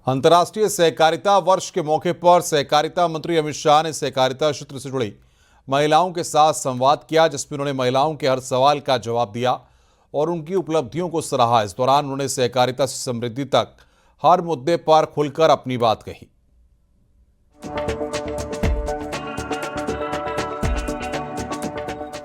अंतर्राष्ट्रीय सहकारिता वर्ष के मौके पर सहकारिता मंत्री अमित शाह ने सहकारिता क्षेत्र से जुड़ी महिलाओं के साथ संवाद किया, जिसमें उन्होंने महिलाओं के हर सवाल का जवाब दिया और उनकी उपलब्धियों को सराहा। इस दौरान उन्होंने सहकारिता से समृद्धि तक हर मुद्दे पर खुलकर अपनी बात कही।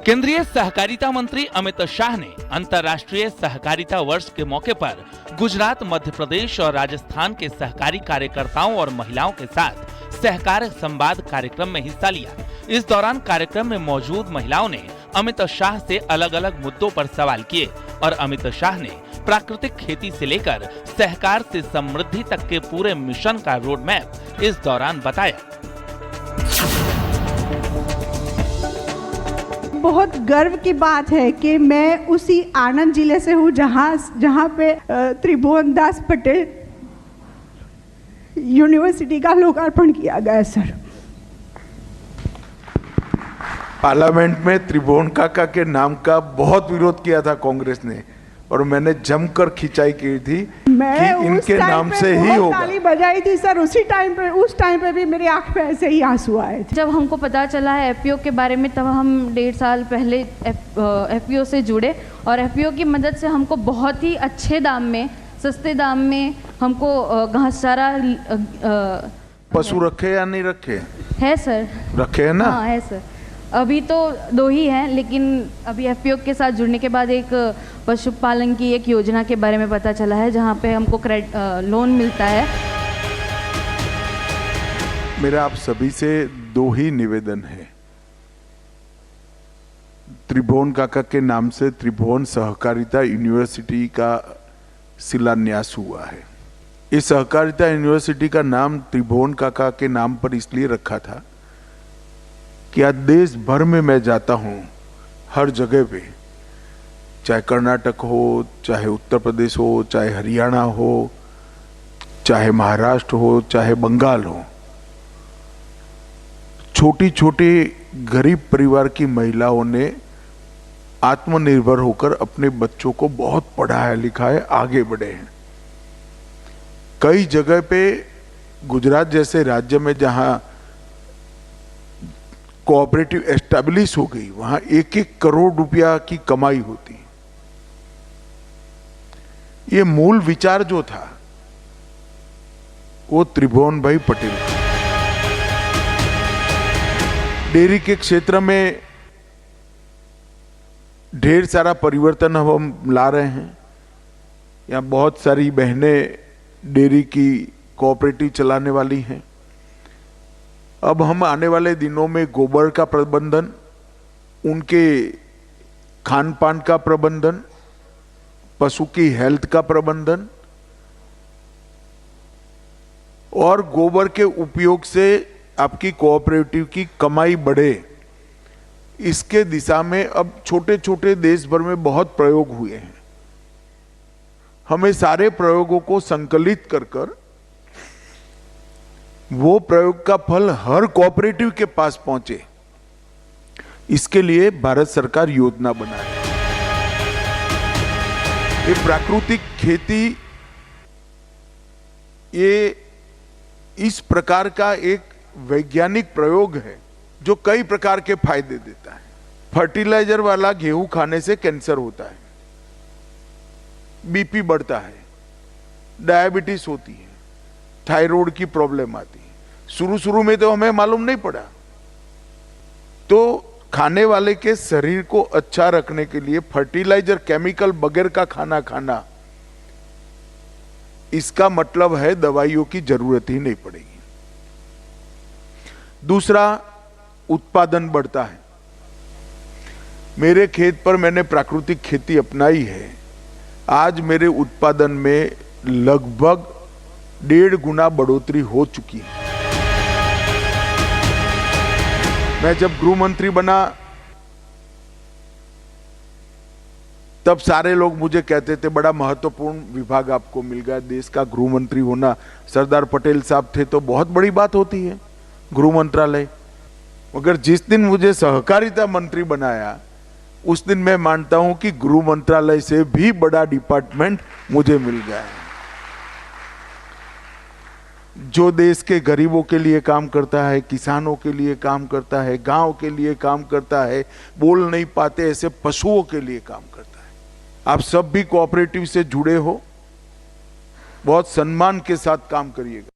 केंद्रीय सहकारिता मंत्री अमित शाह ने अंतर्राष्ट्रीय सहकारिता वर्ष के मौके पर गुजरात, मध्य प्रदेश और राजस्थान के सहकारी कार्यकर्ताओं और महिलाओं के साथ सहकार संवाद कार्यक्रम में हिस्सा लिया। इस दौरान कार्यक्रम में मौजूद महिलाओं ने अमित शाह से अलग अलग मुद्दों पर सवाल किए और अमित शाह ने प्राकृतिक खेती से लेकर सहकार से समृद्धि तक के पूरे मिशन का रोड मैप इस दौरान बताया। बहुत गर्व की बात है कि मैं उसी आनंद जिले से हूँ जहाँ पे त्रिभुवन दास पटेल यूनिवर्सिटी का लोकार्पण किया गया। सर, पार्लियामेंट में त्रिभुवन काका के नाम का बहुत विरोध किया था कांग्रेस ने और मैंने जमकर खिंचाई की थी कि इनके नाम से ही होगा। ताली बजाई थी सर उस टाइम पे भी मेरी आंख में ऐसे ही आंसू आए थे। जब हमको पता चला है एफपीओ के बारे में, तब हम 1.5 साल पहले एफपीओ से जुड़े और एफपीओ की मदद से हमको बहुत ही अच्छे दाम में, सस्ते दाम में हमको घासचारा। पशु रखे या नहीं रखे है सर? रखे है ना? हाँ है सर। अभी तो 2 ही हैं, लेकिन अभी एफपीओ के साथ जुड़ने के बाद एक पशुपालन की एक योजना के बारे में पता चला है, जहां पे हमको लोन मिलता है। मेरा आप सभी से 2 ही निवेदन है। त्रिभुवन काका के नाम से त्रिभुवन सहकारिता यूनिवर्सिटी का शिलान्यास हुआ है। इस सहकारिता यूनिवर्सिटी का नाम त्रिभुवन काका के नाम पर इसलिए रखा था कि आज देश भर में मैं जाता हूं, हर जगह पे, चाहे कर्नाटक हो, चाहे उत्तर प्रदेश हो, चाहे हरियाणा हो, चाहे महाराष्ट्र हो, चाहे बंगाल हो, छोटी छोटी गरीब परिवार की महिलाओं ने आत्मनिर्भर होकर अपने बच्चों को बहुत पढ़ाया लिखाया, आगे बढ़े हैं। कई जगह पे गुजरात जैसे राज्य में जहां कोऑपरेटिव एस्टैब्लिश हो गई, वहां 1-1 करोड़ रुपया की कमाई होती। ये मूल विचार जो था वो त्रिभुवन भाई पटेल था। डेयरी के क्षेत्र में ढेर सारा परिवर्तन हम ला रहे हैं। यहाँ बहुत सारी बहनें डेयरी की कोऑपरेटिव चलाने वाली हैं। अब हम आने वाले दिनों में गोबर का प्रबंधन, उनके खान पान का प्रबंधन, पशु की हेल्थ का प्रबंधन और गोबर के उपयोग से आपकी कोऑपरेटिव की कमाई बढ़े, इसके दिशा में अब छोटे छोटे देश भर में बहुत प्रयोग हुए हैं। हमें सारे प्रयोगों को संकलित कर वो प्रयोग का फल हर कोऑपरेटिव के पास पहुंचे, इसके लिए भारत सरकार योजना बना रही है। ये प्राकृतिक खेती ये इस प्रकार का एक वैज्ञानिक प्रयोग है जो कई प्रकार के फायदे देता है। फर्टिलाइजर वाला गेहूं खाने से कैंसर होता है, बीपी बढ़ता है, डायबिटीज होती है, थायराइड की प्रॉब्लम आती है। शुरू में तो हमें मालूम नहीं पड़ा। तो खाने वाले के शरीर को अच्छा रखने के लिए फर्टिलाइजर, केमिकल बगैर का खाना खाना, इसका मतलब है दवाइयों की जरूरत ही नहीं पड़ेगी। दूसरा, उत्पादन बढ़ता है। मेरे खेत पर मैंने प्राकृतिक खेती अपनाई है। आज मेरे उत्पादन में लगभग 1.5 गुना बढ़ोतरी हो चुकी है। मैं जब गृह मंत्री बना तब सारे लोग मुझे कहते थे बड़ा महत्वपूर्ण विभाग आपको मिल गया, देश का गृह मंत्री होना। सरदार पटेल साहब थे तो बहुत बड़ी बात होती है गृह मंत्रालय। मगर जिस दिन मुझे सहकारिता मंत्री बनाया उस दिन मैं मानता हूं कि गृह मंत्रालय से भी बड़ा डिपार्टमेंट मुझे मिल गया है। जो देश के गरीबों के लिए काम करता है, किसानों के लिए काम करता है, गांव के लिए काम करता है, बोल नहीं पाते ऐसे पशुओं के लिए काम करता है। आप सब भी कोऑपरेटिव से जुड़े हो, बहुत सम्मान के साथ काम करिएगा।